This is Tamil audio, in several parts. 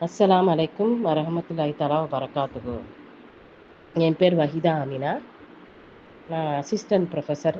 அஸ்ஸலாமு அலைக்கும் வரஹமத்துல்லாஹி தஆலா வபரகாத்துஹு. என் பேர் வஹீதா அமீனா. நான் assistant professor,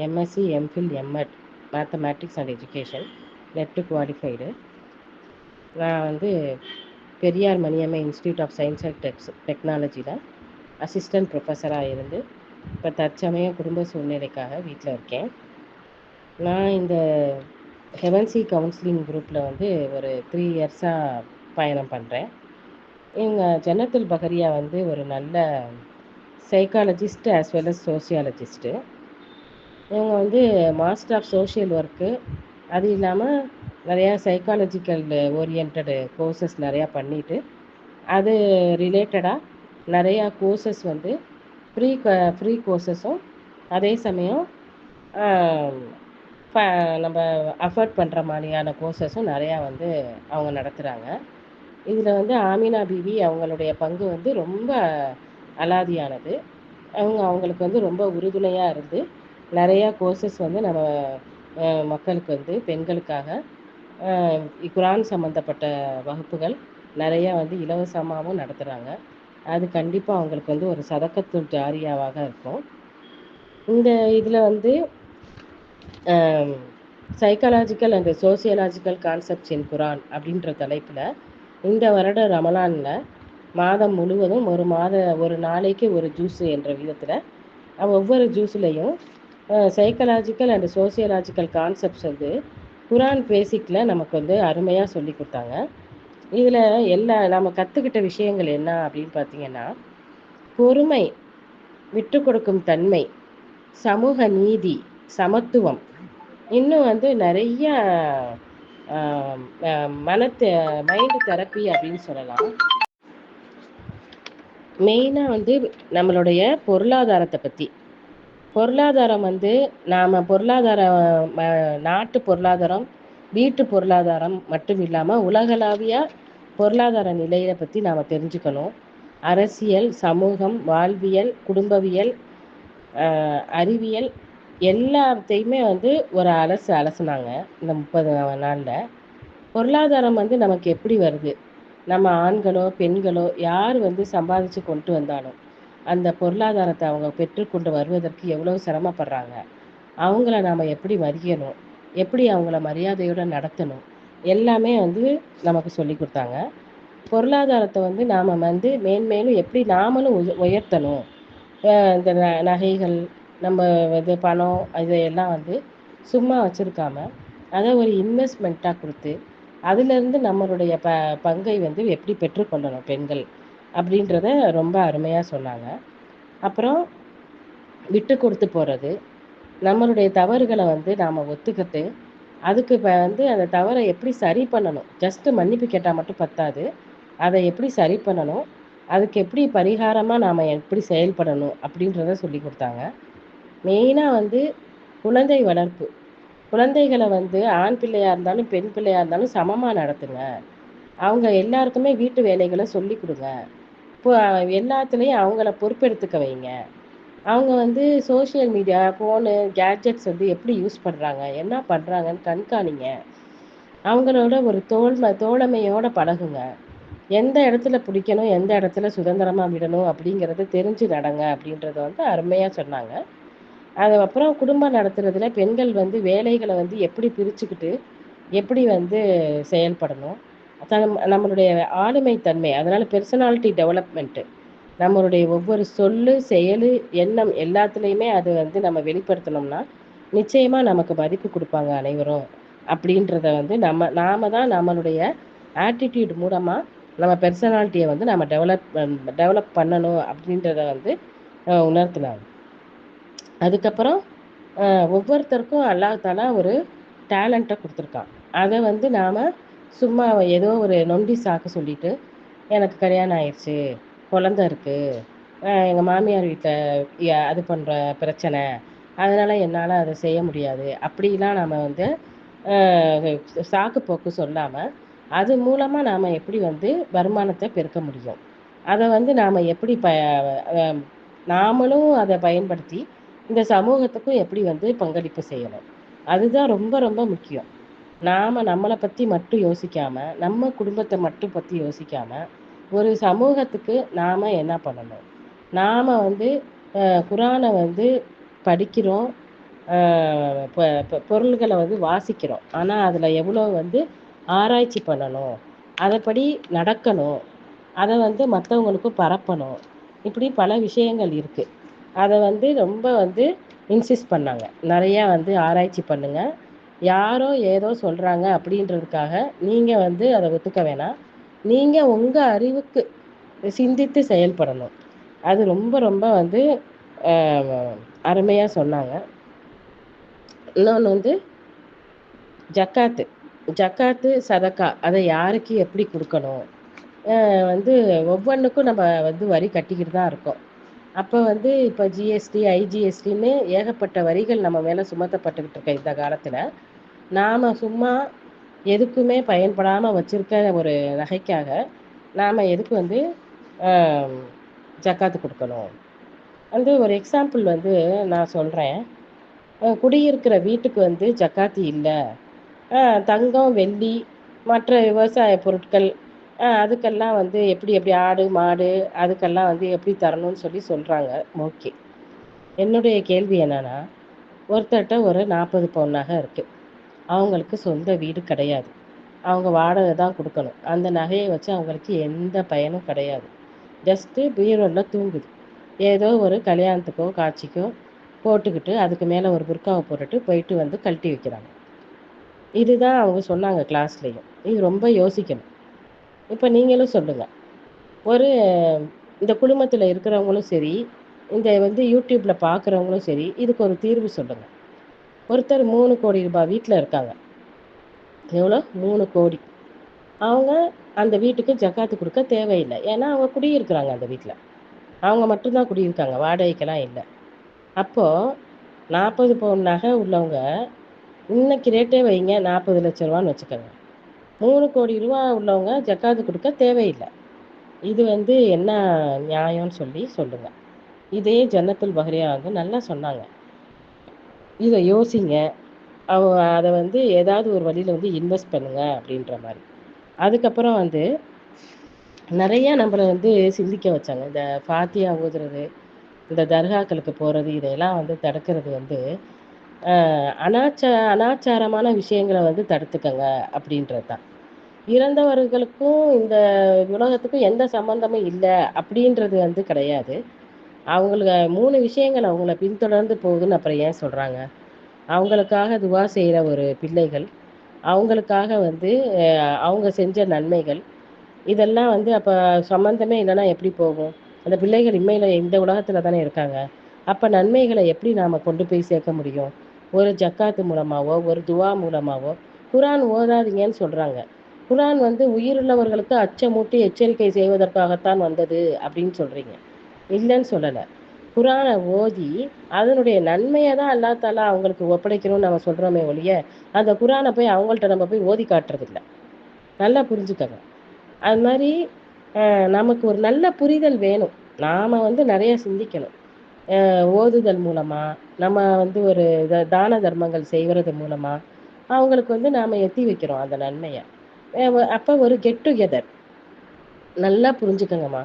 MSc, MPhil, MEd mathematics and education, NET qualified. நான் Periyar Maniammai institute of science and டெக்னாலஜியில் அசிஸ்டன்ட் ப்ரொஃபஸராக இருந்து இப்போ தற்சமயம் குடும்ப சூழ்நிலைக்காக வீட்டில் இருக்கேன். நான் இந்த ஹெவன்சி கவுன்சிலிங் குரூப்பில் ஒரு 3 இயர்ஸாக பயணம் பண்ணுறேன். இவங்க ஜன்னத்துல் பஹரியா ஒரு நல்ல சைக்காலஜிஸ்ட் ஆஸ் வெல் அஸ் சோசியாலஜிஸ்ட்டு. இவங்க மாஸ்டர் ஆஃப் சோஷியல் ஒர்க்கு, அது இல்லாமல் நிறையா சைக்காலஜிக்கல் ஓரியன்டு கோர்சஸ் நிறையா பண்ணிவிட்டு அது ரிலேட்டடாக நிறையா கோர்சஸ் ஃப்ரீ கோர்சஸும் அதே சமயம் நம்ம அஃபோர்ட் பண்ணுற மாதிரியான கோர்சஸும் நிறையா அவங்க நடத்துகிறாங்க. இதில் ஆமினா பிவி அவங்களுடைய பங்கு ரொம்ப அலாதியானது. அவங்களுக்கு ரொம்ப உறுதுணையாக இருந்து நிறையா கோர்சஸ் நம்ம மக்களுக்கு பெண்களுக்காக குரான் சம்மந்தப்பட்ட வகுப்புகள் நிறையா இலவசமாகவும் நடத்துகிறாங்க. அது கண்டிப்பாக அவங்களுக்கு ஒரு சதக்கத்துல் ஜாரியாவாக இருக்கும். இந்த இதில் psychological and sociological concepts in Quran அப்படின்ற தலைப்பில் இந்த வருட ரமலானில் மாதம் முழுவதும் ஒரு நாளைக்கு ஒரு ஜூஸு என்ற விதத்தில் ஒவ்வொரு ஜூஸ்லேயும் சைக்காலஜிக்கல் அண்ட் சோசியலாஜிக்கல் கான்செப்ட்ஸ் குரான் பேசிக்கில் நமக்கு அருமையாக சொல்லி கொடுத்தாங்க. இதில் நம்ம கற்றுக்கிட்ட விஷயங்கள் என்ன அப்படின்னு பார்த்தீங்கன்னா, பொறுமை, விட்டு கொடுக்கும் தன்மை, சமூக நீதி, சமத்துவம், இன்னும் நிறைய மைண்டு தெரப்பி அப்படின்னு சொல்லலாம். மெயினாக நம்மளுடைய பொருளாதாரத்தை பற்றி, பொருளாதாரம் நாம் நாட்டு பொருளாதாரம், வீட்டு பொருளாதாரம் மட்டும் இல்லாமல் உலகளாவிய பொருளாதார நிலையை பற்றி நாம் தெரிஞ்சுக்கணும். அரசியல், சமூகம், வாழ்வியல், குடும்பவியல், அறிவியல் எல்லாத்தையுமே ஒரு அலசுனாங்க இந்த 30 நாளில். பொருளாதாரம் நமக்கு எப்படி வருது, நம்ம ஆண்களோ பெண்களோ யார் சம்பாதிச்சு கொண்டு வந்தாலும் அந்த பொருளாதாரத்தை அவங்க பெற்றுக்கொண்டு வருவதற்கு எவ்வளோ சிரமப்படுறாங்க, அவங்கள நாம் எப்படி மதிக்கணும், எப்படி அவங்கள மரியாதையோடு நடத்தணும், எல்லாமே நமக்கு சொல்லி கொடுத்தாங்க. பொருளாதாரத்தை நாம் மேன்மேலும் எப்படி நாமளும் உயர்த்தணும், இந்த நகைகள், நம்ம பணம் இதையெல்லாம் சும்மா வச்சுருக்காம அதை ஒரு இன்வெஸ்ட்மெண்ட்டாக கொடுத்து அதிலிருந்து நம்மளுடைய பங்கை எப்படி பெற்றுக்கொள்ளணும் பெண்கள் அப்படின்றத ரொம்ப அருமையாக சொன்னாங்க. அப்புறம் விட்டு கொடுத்து போகிறது, நம்மளுடைய தவறுகளை நாம் ஒத்துக்கிட்டு அதுக்கு அந்த தவறை எப்படி சரி பண்ணணும், ஜஸ்ட்டு மன்னிப்பு கேட்டால் மட்டும் பத்தாது, அதை எப்படி சரி பண்ணணும், அதுக்கு எப்படி பரிகாரமாக நாம் எப்படி செயல்படணும் அப்படின்றத சொல்லி கொடுத்தாங்க. மெயினாக குழந்தை வளர்ப்பு, குழந்தைகளை ஆண் பிள்ளையாக இருந்தாலும் பெண் பிள்ளையாக இருந்தாலும் சமமாக நடத்துங்க, அவங்க எல்லாருக்குமே வீட்டு வேலைகளை சொல்லி கொடுங்க, இப்போ எல்லாத்துலேயும் அவங்கள பொறுப்பெடுத்துக்க வைங்க, அவங்க சோஷியல் மீடியா, ஃபோனு, கேட்ஜெட்ஸ் எப்படி யூஸ் பண்ணுறாங்க, என்ன பண்ணுறாங்கன்னு கண்காணிங்க, அவங்களோட ஒரு தோழமையோடு பழகுங்க, எந்த இடத்துல பிடிக்கணும், எந்த இடத்துல சுதந்திரமாக விடணும் அப்படிங்கிறத தெரிஞ்சு நடங்க அப்படின்றத அருமையாக சொன்னாங்க. அதுக்கப்புறம் குடும்பம் நடத்துறதுல பெண்கள் வேலைகளை எப்படி பிரிச்சுக்கிட்டு எப்படி செயல்படணும், நம்மளுடைய ஆளுமை தன்மை, அதனால் பெர்சனாலிட்டி டெவலப்மெண்ட்டு, நம்மளுடைய ஒவ்வொரு சொல்லு, செயலு, எண்ணம் எல்லாத்துலேயுமே அது நம்ம வெளிப்படுத்தினோம்னா நிச்சயமாக நமக்கு மதிப்பு கொடுப்பாங்க அனைவரும் அப்படின்றத நாம தான் நம்மளுடைய ஆட்டிடியூட் மூலமாக நம்ம பெர்சனாலிட்டியை நம்ம டெவலப் பண்ணணும் அப்படின்றத உணர்த்தினாங்க. அதுக்கப்புறம் ஒவ்வொருத்தருக்கும் அல்லாஹ் தஆலா ஒரு டேலண்ட்டை கொடுத்துருக்கான். அதை நாம் சும்மா ஏதோ ஒரு நொண்டி சாக்கு சொல்லிட்டு, எனக்கு கல்யாணம் ஆயிடுச்சு, குழந்த இருக்குது, எங்கள் மாமியார் வீட்டில் அது பண்ணுற பிரச்சனை, அதனால் என்னால் அதை செய்ய முடியாது, அப்படிலாம் நம்ம சாக்கு போக்கு சொல்லாமல் அது மூலமாக நாம் எப்படி வருமானத்தை பெருக்க முடியும், அதை நாம் எப்படி நாமளும் அதை பயன்படுத்தி இந்த சமூகத்துக்கும் எப்படி பங்களிப்பு செய்யணும், அதுதான் ரொம்ப ரொம்ப முக்கியம். நாம நம்மளை பற்றி மட்டும் யோசிக்காம, நம்ம குடும்பத்தை மட்டும் பற்றி யோசிக்காம, ஒரு சமூகத்துக்கு நாம் என்ன பண்ணணும்? நாம் வந்து குரானை வந்து படிக்கிறோம், பொருள்களை வந்து வாசிக்கிறோம். ஆனால் அதில் எவ்வளோ வந்து ஆராய்ச்சி பண்ணணும், அதைப்படி நடக்கணும், அதை வந்து மற்றவங்களுக்கும் பரப்பணும். இப்படி பல விஷயங்கள் இருக்குது. அதை வந்து ரொம்ப வந்து இன்சிஸ்ட் பண்ணாங்க. நிறையா வந்து ஆராய்ச்சி பண்ணுங்க, யாரோ ஏதோ சொல்கிறாங்க அப்படின்றதுக்காக நீங்கள் வந்து அதை ஒத்துக்க வேணாம். நீங்கள் உங்கள் அறிவுக்கு சிந்தித்து செயல்படணும். அது ரொம்ப ரொம்ப வந்து அருமையாக சொன்னாங்க. இன்னொன்று வந்து ஜக்காத்து. ஜக்காத்து, சதக்கா அதை யாருக்கு எப்படி கொடுக்கணும்? வந்து ஒவ்வொன்றுக்கும் நம்ம வந்து வரி கட்டிக்கிட்டு தான் இருக்கோம். அப்போ வந்து இப்போ ஜிஎஸ்டி, ஐஜிஎஸ்டின்னு ஏகப்பட்ட வரிகள் நம்ம மேலே சுமத்தப்பட்டுக்கிட்டு இருக்க இந்த காலத்தில், நாம் சும்மா எதுக்குமே பயன்படாமல் வச்சுருக்க ஒரு நகைக்காக நாம் எதுக்கு வந்து ஜக்காத்து கொடுக்கணும்? வந்து ஒரு எக்ஸாம்பிள் வந்து நான் சொல்கிறேன். குடியிருக்கிற வீட்டுக்கு வந்து ஜக்காத்து இல்லை, தங்கம், வெள்ளி, மற்ற விவசாய பொருட்கள் அதுக்கெல்லாம் வந்து எப்படி எப்படி ஆடு, மாடு அதுக்கெல்லாம் வந்து எப்படி தரணும்னு சொல்கிறாங்க. ஓகே. என்னுடைய கேள்வி என்னன்னா, ஒருத்தர்கிட்ட ஒரு 40 பவுன் நகை இருக்குது. அவங்களுக்கு சொந்த வீடு கிடையாது. அவங்க வாடகை தான் கொடுக்கணும். அந்த நகையை வச்சு அவங்களுக்கு எந்த பயனும் கிடையாது. ஜஸ்ட்டு பீரோவில் தூங்குது. ஏதோ ஒரு கல்யாணத்துக்கோ காட்சிக்கோ போட்டுக்கிட்டு அதுக்கு மேலே ஒரு புர்காவை போட்டுட்டு போயிட்டு வந்து கழட்டி வைக்கிறாங்க. இதுதான் அவங்க சொன்னாங்க கிளாஸ்லேயும். இது ரொம்ப யோசிக்கணும். இப்போ நீங்களும் சொல்லுங்கள். ஒரு இந்த குடும்பத்தில் இருக்கிறவங்களும் சரி, இந்த வந்து யூடியூப்பில் பார்க்குறவங்களும் சரி, இதுக்கு ஒரு தீர்வு சொல்லுங்கள். ஒருத்தர் 3 கோடி ரூபாய் வீட்டில் இருக்காங்க. எவ்வளோ? 3 கோடி. அவங்க அந்த வீட்டுக்கு ஜக்காத்து கொடுக்க தேவையில்லை. ஏன்னா அவங்க குடியிருக்கிறாங்க அந்த வீட்டில். அவங்க மட்டும்தான் குடியிருக்காங்க, வாடகைக்கெல்லாம் இல்லை. அப்போது 40 பவுன் நகை உள்ளவங்க, இன்னைக்கு ரேட்டே வைங்க 40 லட்ச ரூபான்னு வச்சுக்கோங்க. 3 கோடி ரூபா உள்ளவங்க ஜக்காத்து கொடுக்க தேவையில்லை. இது வந்து என்ன நியாயம்னு சொல்லுங்க. இதே ஜன்னத்துல் பஹரியா வந்து நல்லா சொன்னாங்க. இதை யோசிங்க, அதை வந்து ஏதாவது ஒரு வழியில் வந்து இன்வெஸ்ட் பண்ணுங்க அப்படின்ற மாதிரி. அதுக்கப்புறம் வந்து நிறையா நம்மளை வந்து சிந்திக்க வச்சாங்க. இந்த ஃபாத்தியா ஓதுறது, இந்த தர்காக்களுக்கு போகிறது, இதையெல்லாம் வந்து தடுக்கிறது வந்து அனாச்சாரமான விஷயங்களை வந்து தடுத்துக்கங்க அப்படின்றது தான். இறந்தவர்களுக்கும் இந்த உலகத்துக்கும் எந்த சம்பந்தமும் இல்லை அப்படின்றது வந்து கிடையாது. அவங்களுக்கு 3 விஷயங்கள் அவங்கள பின்தொடர்ந்து போகுதுன்னு அப்புறம் ஏன் சொல்கிறாங்க? அவங்களுக்காக துவா செய்கிற ஒரு பிள்ளைகள், அவங்களுக்காக வந்து அவங்க செஞ்ச நன்மைகள், இதெல்லாம் வந்து அப்போ சம்மந்தமே இல்லைன்னா எப்படி போகும்? அந்த பிள்ளைகள் இம்மையில் இந்த உலகத்தில் தானே இருக்காங்க. அப்போ நன்மைகளை எப்படி நாம் கொண்டு போய் சேர்க்க முடியும்? ஒரு ஜக்காத்து மூலமாகவோ, ஒரு துவா மூலமாகவோ. குரான் ஓதாதீங்கன்னு சொல்கிறாங்க. குரான் வந்து உயிருள்ளவர்களுக்கு அச்சமூட்டி எச்சரிக்கை செய்வதற்காகத்தான் வந்தது அப்படின்னு சொல்கிறீங்க. இல்லைன்னு சொல்லலை. குரானை ஓதி அதனுடைய நன்மையை தான் அல்லா தாலா அவங்களுக்கு ஒப்படைக்கணும்னு நம்ம சொல்கிறோமே ஒழிய, அந்த குரானை போய் அவங்கள்ட்ட நம்ம போய் ஓதி காட்டுறதில்ல. நல்லா புரிஞ்சுக்கங்க. அது மாதிரி நமக்கு ஒரு நல்ல புரிதல் வேணும். நாம் வந்து நிறைய சிந்திக்கணும். ஓதுதல் மூலமாக, நம்ம வந்து ஒரு தான தர்மங்கள் செய்கிறது மூலமாக அவங்களுக்கு வந்து நாம் எத்தி வைக்கிறோம் அந்த நன்மையை. அப்போ ஒரு கெட் டுகெதர் நல்லா புரிஞ்சுக்கங்கம்மா.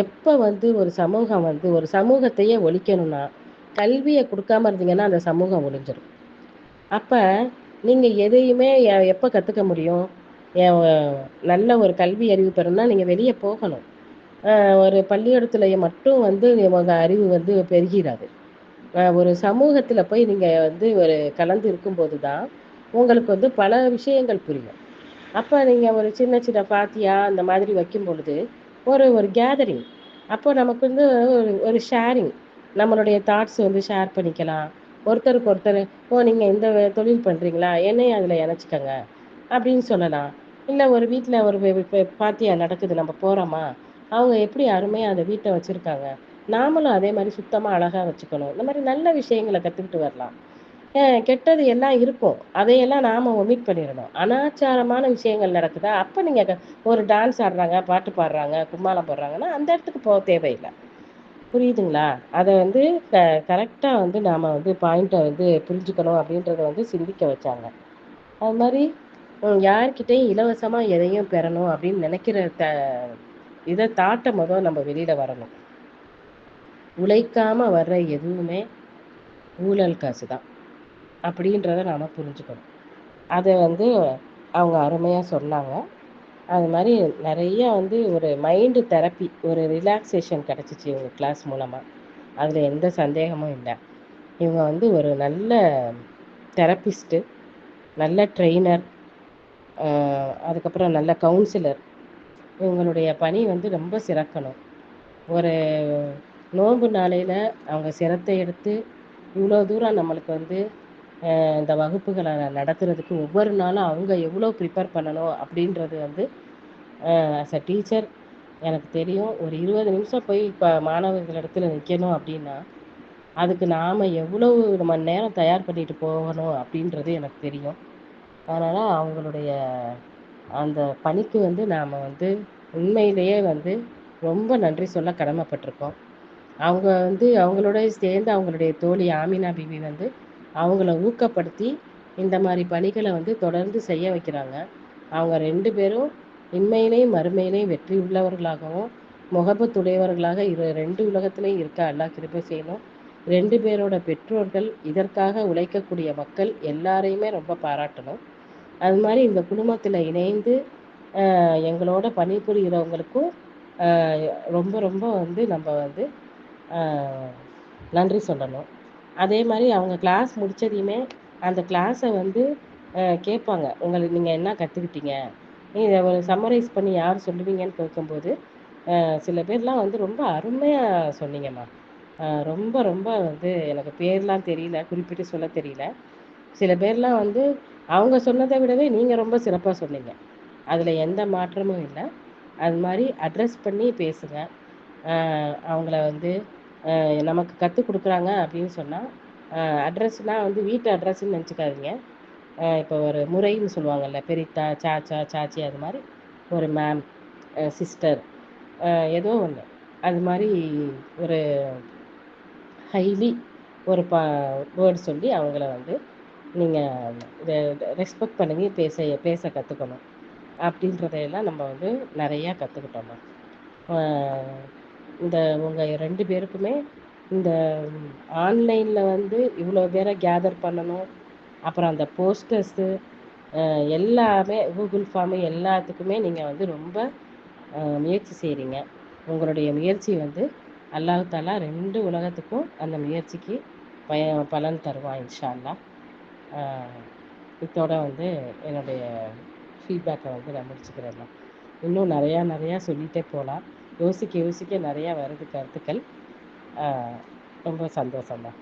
எப்போ வந்து ஒரு சமூகம் வந்து ஒரு சமூகத்தையே ஒழிக்கணும்னா, கல்வியை கொடுக்காம இருந்தீங்கன்னா அந்த சமூகம் ஒழிஞ்சிடும். அப்போ நீங்கள் எதையுமே எப்போ கற்றுக்க முடியும்? நல்ல ஒரு கல்வி அறிவு பெறணும்னா நீங்கள் வெளியே போகணும். ஒரு பள்ளிக்கூடத்துலேயே மட்டும் வந்து உங்கள் அறிவு வந்து பெருகிடாது. ஒரு சமூகத்தில் போய் நீங்கள் வந்து ஒரு கலந்து இருக்கும்போது தான் உங்களுக்கு வந்து பல விஷயங்கள் புரியும். அப்போ நீங்கள் ஒரு சின்ன சின்ன ஃபாத்தியா அந்த மாதிரி வைக்கும் பொழுது ஒரு கேதரிங், அப்போ நமக்கு வந்து ஒரு ஷேரிங், நம்மளுடைய தாட்ஸ் வந்து ஷேர் பண்ணிக்கலாம். ஒருத்தருக்கு ஒருத்தர், ஓ நீங்கள் இந்த தொழில் பண்ணுறீங்களா, என்னையும் அதில் இணைச்சிக்கங்க அப்படின்னு சொல்லலாம். இல்லை ஒரு வீட்டில் ஒரு ஃபாத்தியா நடக்குது, நம்ம போகிறோமா, அவங்க எப்படி அருமையாக அந்த வீட்டை வச்சுருக்காங்க, நாமளும் அதே மாதிரி சுத்தமாக அழகாக வச்சுக்கணும். இந்த மாதிரி நல்ல விஷயங்களை கற்றுக்கிட்டு வரலாம். கெட்டது எல்லாம் இருக்கும், அதையெல்லாம் நாம் ஒமிட் பண்ணிடணும். அனாச்சாரமான விஷயங்கள் நடக்குதா, அப்போ நீங்கள் ஒரு டான்ஸ் ஆடுறாங்க, பாட்டு பாடுறாங்க, கும்மாளம் போடுறாங்கன்னா அந்த இடத்துக்கு போக தேவையில்லை. புரியுதுங்களா? அதை வந்து கரெக்டாக வந்து நாம் வந்து பாயிண்ட்டை வந்து புரிஞ்சுக்கணும் அப்படின்றத வந்து சிந்திக்க வச்சாங்க. அது மாதிரி யார்கிட்டையும் இலவசமா எதையும் பெறணும் அப்படின்னு நினைக்கிற இதை தாட்ட நம்ம வெளியில வரணும். உழைக்காம வர்ற எதுவுமே ஊழல் காசு தான் அப்படின்றத நாம புரிஞ்சுக்கணும். அதை அவங்க அருமையா சொன்னாங்க. அது மாதிரி நிறைய ஒரு மைண்டு தெரப்பி, ஒரு ரிலாக்ஸேஷன் கிடச்சிச்சு இவங்க கிளாஸ் மூலமாக. அதில் எந்த சந்தேகமும் இல்லை. இவங்க ஒரு நல்ல தெரப்பிஸ்ட்டு, நல்ல ட்ரெயினர், அதுக்கப்புறம் நல்ல கவுன்சிலர். இவங்களுடைய பணி ரொம்ப சிறக்கணும். ஒரு நோன்பு நாளையில் அவங்க சிரத்தை எடுத்து இவ்வளோ தூரம் நம்மளுக்கு இந்த வகுப்புகளை நடத்துறதுக்கு ஒவ்வொரு நாளும் அவங்க எவ்வளோ ப்ரிப்பேர் பண்ணணும் அப்படின்றது ஆஸ் அ டீச்சர் எனக்கு தெரியும். ஒரு 20 நிமிஷம் போய் இப்போ மாணவர்கள் இடத்துல நிற்கணும் அப்படின்னா அதுக்கு நாம் எவ்வளவு மணி நேரம் தயார் பண்ணிட்டு போகணும் அப்படின்றது எனக்கு தெரியும். அதனால் அவங்களுடைய அந்த பணிக்கு நாம் உண்மையிலேயே ரொம்ப நன்றி சொல்ல கடமைப்பட்டிருக்கோம். அவங்க அவங்களோட சேர்ந்து அவங்களுடைய தோழி ஆமினா பிபி அவங்கள ஊக்கப்படுத்தி இந்த மாதிரி பணிகளை தொடர்ந்து செய்ய வைக்கிறாங்க. அவங்க 2 பேரும் இன்மையிலையும் மறுமையிலையும் வெற்றி உள்ளவர்களாகவும் முகபத்துடையவர்களாக 2 உலகத்திலையும் இருக்க அல்லாஹ் கிருபை செய்யணும். 2 பேரோட பெற்றோர்கள், இதற்காக உழைக்கக்கூடிய மக்கள் எல்லாரையுமே ரொம்ப பாராட்டணும். அது மாதிரி இந்த குடும்பத்தில் இணைந்து எங்களோட பணிபுரிகிறவங்களுக்கும் ரொம்ப ரொம்ப நம்ம நன்றி சொல்லணும். அதே மாதிரி அவங்க கிளாஸ் முடித்ததையுமே அந்த கிளாஸை கேட்பாங்க, உங்களுக்கு நீங்கள் என்ன கற்றுக்கிட்டீங்க, நீங்கள் ஒரு சம்மரைஸ் பண்ணி யார் சொல்லுவீங்கன்னு கேட்கும்போது சில பேர்லாம் ரொம்ப அருமையாக சொன்னீங்கம்மா. ரொம்ப ரொம்ப எனக்கு பேர்லாம் தெரியல, குறிப்பிட்டு சொல்ல தெரியல. சில பேர்லாம் அவங்க சொன்னதை விடவே நீங்கள் ரொம்ப சிறப்பாக சொன்னீங்க. அதில் எந்த மாற்றமும் இல்லை. அது மாதிரி அட்ரஸ் பண்ணி பேசுங்க. அவங்கள நமக்கு கற்றுக் கொடுக்குறாங்க அப்படின்னு சொன்னால் அட்ரஸ்னால் வீட்டு அட்ரஸ்ன்னு நினச்சிக்காதீங்க. இப்போ ஒரு முறைன்னு சொல்லுவாங்கள்ல, பெரித்தா, சாச்சா, சாச்சி, அது மாதிரி ஒரு மேம், சிஸ்டர், ஏதோ ஒன்று அது மாதிரி ஒரு ஹைலி ஒரு வேர்டு சொல்லி அவங்கள நீங்கள் ரெஸ்பெக்ட் பண்ணி பேச கற்றுக்கணும். அப்படின்றதையெல்லாம் நம்ம நிறையா கற்றுக்கிட்டோம்மா. இந்த உங்கள் 2 பேருக்குமே இந்த ஆன்லைனில் இவ்வளோ பேரை கேதர் பண்ணணும், அப்புறம் அந்த போஸ்டர்ஸு எல்லாமே கூகுள் ஃபார்மு எல்லாத்துக்குமே நீங்கள் ரொம்ப முயற்சி செய்கிறீங்க. உங்களுடைய முயற்சி அல்லாஹ் தாலா 2 உலகத்துக்கும் அந்த முயற்சிக்கு பலன் தருவான் இன்ஷா அல்லாஹ். இதோட என்னுடைய ஃபீட்பேக்கை நான் முடிச்சுக்கிறேன். இன்னும் நிறையா சொல்லிகிட்டே போகலாம். யோசிக்க நிறையா வருது கருத்துக்கள். ரொம்ப சந்தோஷம்தான்.